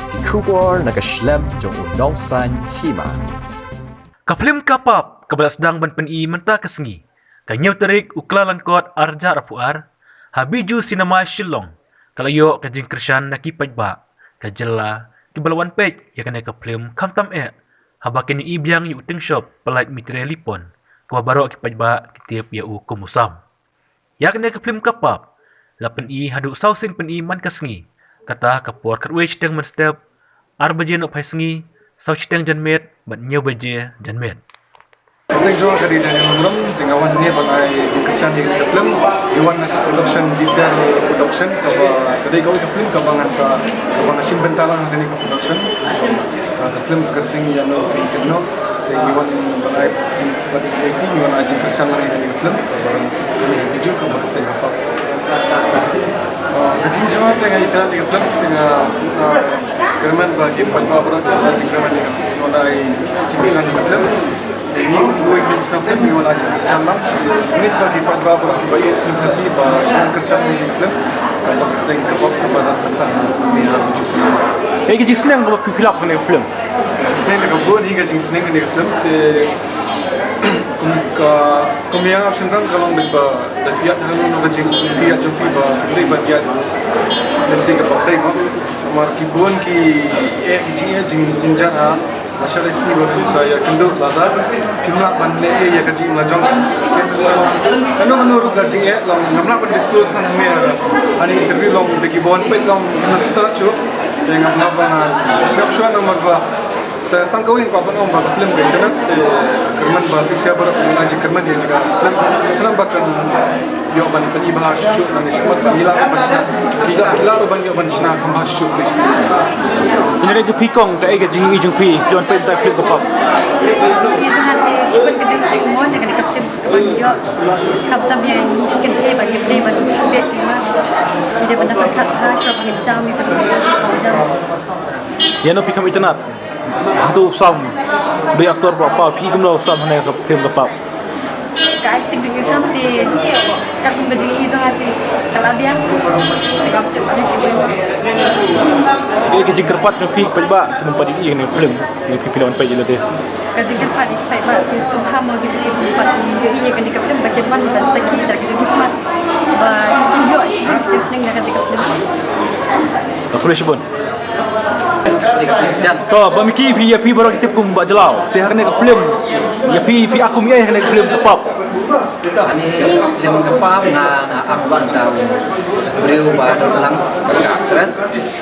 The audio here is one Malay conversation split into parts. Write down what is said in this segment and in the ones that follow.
Kikubor nakaslem jong unong san Hima. Kaplim kapap kabalas dang ban pen i menta kesengi. Kanyaw terik ukla langkot arja rapuar. Habiju sinama shilong. Kalayo kajing krisyan nakipaj ba. Kajela kibalawan pej ya kena kaplim kamtam Haba kini ibyang yu uting shop pelait materialipon. Kababaro kipaj ba kitiap ya u kumusam. Ya kena kaplim kapap. Lapen i haduk sausin pen i man kesengi. Kata kapur katwe chiteng man step. Arbaje no pai sengi. Sau chiteng janmet bat nyaw baje janmet. Thank you kadi dari Umram tingawan ni bangai jingkesan di film iwan production diesel production kaba kadi kau film kabangan sim bentalang kadi production ke film kerting yang no film keno iwan bangai berarti iwan jingkesan lagi kadi film barang ini hijau kaba tengah apa kecil cuma tengah itu di film tengah kerman bagi panjang berarti jingkesan di film mulai jingkesan di film ini dua film sekarang film yang wajib bersama. Ini bagi pada bagi bayi film kasih pada kesan ini film kalau kita ingin kepada tentang minat justru. Hei ke senang kalau pilih apa ni film? Senang kalau buat hingga senang ni film. Kemudian senang kalau berba dafiat halu nak dia jumpi ba film bagian nanti ke pakai ko. Amar kibuan ki jinjar ha. Masyarakat sini baru saya kenduk bazar, kimlah bandle ya kaji melajang. Kalau menurut kaji long ngamla pun disclose tan hame ani interview long deki bon pet long naftar chu dengan ngapa subscription nomor ba tentang kawin ko apa nomor ba film ke internet kerman ba fisya baru ngaji kerman ni film kenapa kan yo ban pani bahas chu nang ismat nila basna kila ro ban yo ban sna kam bahas chu please ini ada Pynkha tak ada jing ijung pi John pen tak flip kapap Seperti kerja semua dengan kapten beliau kapten yang ini kerja bagi play bagi sudah cuma dia mendapat hak shop yang jam itu jam. Ya no Pynkha internet. Tu sam be aktor berapa pi kumno sam hane ka film kapap. Kai ting jing sampai kapten baju izang hati kalau dia kapten pada Dia ke jingkerpat no pi pajba tempat ini ni film ni film pai jela dia. Kaji kapten di pai ba so Hama gitu ke tempat ini kan di kapten bagian mana dan segi dari kaji hikmat ba mungkin yo sih kita senang dengan di kapten. Apa boleh sebut? To ba Micky pi baru kita kum ba jelau. Ti harne ka film. Ya pi aku mi harne film kapap. Ani film kapap na akwan tahu. Beliau baru dalam aktris.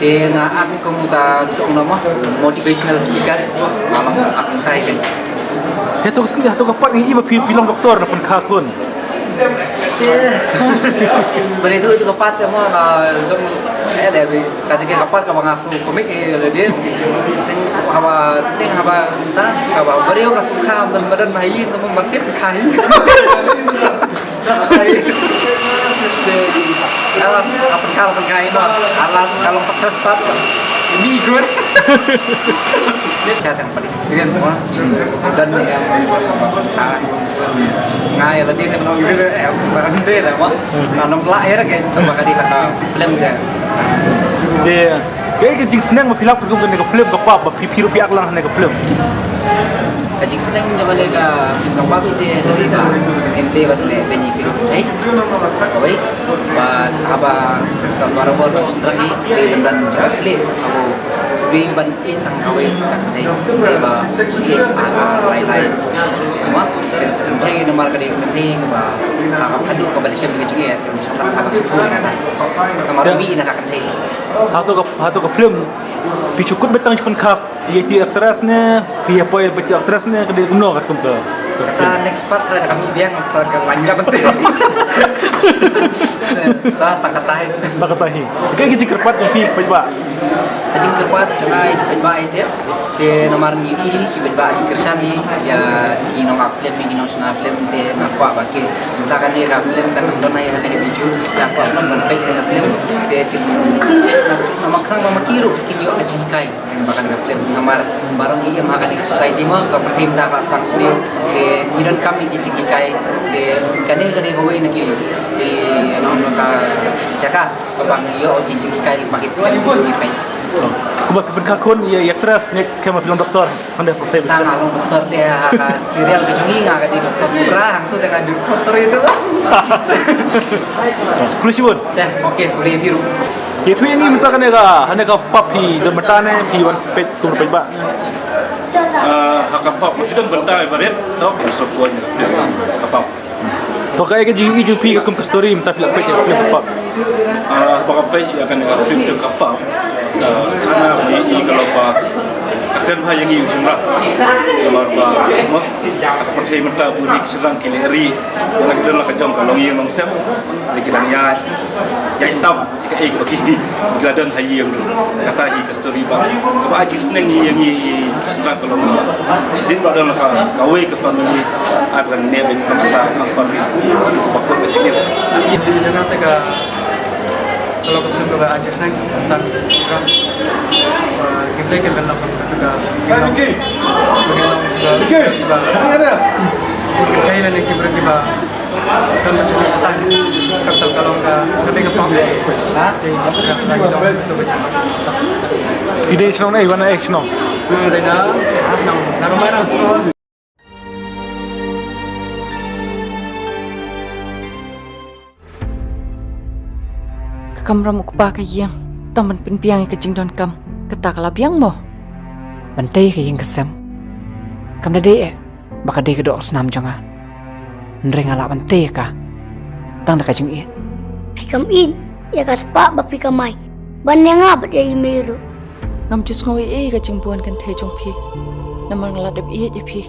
Dia na aku kemudian seorang nama motivational speaker. Malam aku tai kan. Heto kesini heto kapat ni iba film doktor na pun Khun. Beri itu kepat kamu jom ada tadi kapat kamu ngasuh komik dia haba entah haba beliau kasuka badan bayi kamu maksud kai kalau kai itu alas kalau paksa start ini ikut dia chat yang paling experience semua dan yang ngai tadi teman gitu dia lah mak nanam lahir kayak tempat kali tak film dia kayak jing senang film tu kan film kapap ba pi rupiah lang hane ka film. Kajing senang zaman ni kapap itu dari MT batle penyi kilo hey kawai ba haba Marwei lagi di bendan jaga klip aku di ban tang kawai tak jadi ba ini lain semua penting nomor kali penting ba apa padu ke Malaysia begitu ya apa susu kata Marwei nak akan jadi Hatu ka film pi cukup betang pun kap ia ti aktrisnya pi apa yang beti aktrisnya ke dia guna kat kum ke next part ada kami biang asal ke lanjut penting tak katahi kayak gitu kerpat yang pi pajba kajing kerpat cenai pajba itu di nomor ni pajba kersan ni ya di nomor film ni nasional film de apa bagi kita kan ni film kan donai hanya biju ya apa kan film de nama kerang mama kiru kini aji kai yang bahkan film nomor barang ini makan di society mah ke pertim dah pas tang seni de nidon kami di kai de kani gowe naki di nomor ka jaga bang yo di kai pakai Kuba Pynkha Khun ia aktres next kema film doktor anda prote Tang along dokter dia serial ke jungi ngah di dokter murah tu tengah di dokter itu lah. Kulisibun Dah, okey, kuliah biru. itu yang ini minta kan ka papi dan matane pi wan pet tur pe ba Hakapap macam benda ibarat tau sokuan kapap. pakai ke jingi ju pi ka story minta film pe film pap Pakapay akan dengan film tu kapap. Karena ini kalau pak akan bah yang ini semua kalau pak mak percaya mata budi sedang kili hari lagi dalam kejong kalau yang longsem lagi dalam ya hitam ikai bagi gila dan hayi yang kata hi ke story pak apa aja seneng yang ini sedang kalau sizin pada dalam kawai ke family akan neben kata apa ni bakal kecil Jadi jangan tega kalau ke film juga aja senang tentang orang kita ke dalam juga Micky Micky ada kaya lagi tiba-tiba kan macam tentang kapal kalau ketika pam lagi dong ide sino na iwan na action no Rena nang marang Kam ram ukpa ka yang taman pinpiang ka jingdon kam kata kala biang mo bantai ka yang kesem kam da de baka de ka do snam jonga ndring ala bantai ka tang da ka jing e Pikam in, ya kaspa ba pikamai. Ban yang apa dia imeru. ngam chus ngoi e ka jing buan kan the jong phi namang la deb e je phi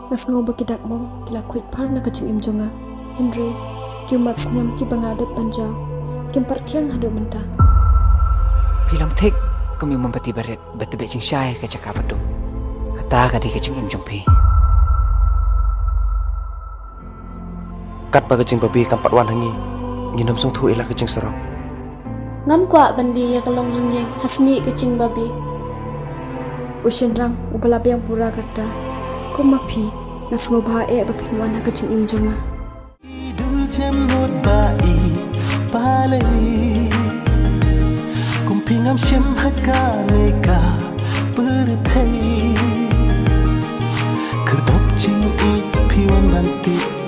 Nas ngau bakidak mong kila kuit par na ka jing im jonga Henry, kiu mat senyam ki bangadep anjau, kim parkiang hado mentah. Pilang thik kum yung mambati baret betebe jing syai ka cakap padum kata ka di ka jing im jong phi kat ba kecing babi kampat wan hangi nginom song thu ila kecing serong Ngam kwa bandi ya kalong ringyeng hasni kecing babi. Usyan rang ubala biang pura kerta. Kum mapi nas ngau bae ba pinwan na kecing im jonga. Một bài ballet cùng phi ngắm xem hết cả ngày cả bữa thấy cứ đọc chính ý phi văn bản tiết